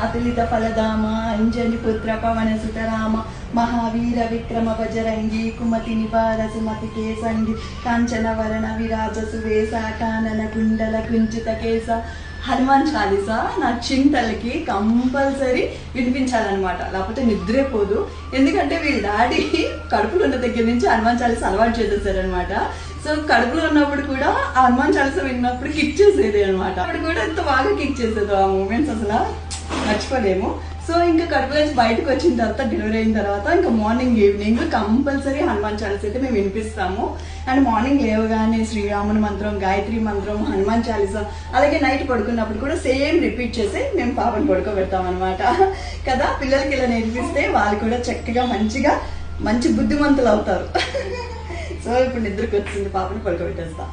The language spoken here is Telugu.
అతులిత ఫలధామ అంజని పుత్ర పవన సుతరామ మహావీర విక్రమ బజరంగి కుమతి నివార సుమతి కేసంగి కాంచన వరణ విరాజ సువేశ కానన కుండల కుంచిత కేశ. హనుమాన్ చాలీసా నా చింతలకి కంపల్సరీ వినిపించాలన్నమాట, లేకపోతే నిద్రే పోదు. ఎందుకంటే వీళ్ళ డాడీ కడుపులో ఉన్న దగ్గర నుంచి హనుమాన్ చాలీసా అలవాటు చేసేసారనమాట. సో కడుపులో ఉన్నప్పుడు కూడా ఆ హనుమాన్ చాలీసా విన్నప్పుడు కిక్ చేసేది అనమాట. అప్పుడు కూడా ఎంత బాగా కిక్ చేసేది, ఆ మూమెంట్స్ అసలు మర్చిపోలేము. సో ఇంకా కడుపు నుంచి బయటకు వచ్చిన తర్వాత, డెలివరీ అయిన తర్వాత ఇంకా morning evening compulsory Hanuman Chalisa అయితే మేము వినిపిస్తాము. అండ్ మార్నింగ్ లేవగానే శ్రీరాముని మంత్రం, గాయత్రి మంత్రం, హనుమాన్ చాలీసా, అలాగే నైట్ పడుకున్నప్పుడు కూడా సేమ్ రిపీట్ చేసి మేము పాపను పడుకోబెడతాం అనమాట కదా. పిల్లలకి ఇలా నేర్పిస్తే వాళ్ళు కూడా చక్కగా మంచి బుద్ధిమంతులు అవుతారు. సో ఇప్పుడు నిద్రకు వచ్చింది, పాపను పడుకోబెట్టేస్తా.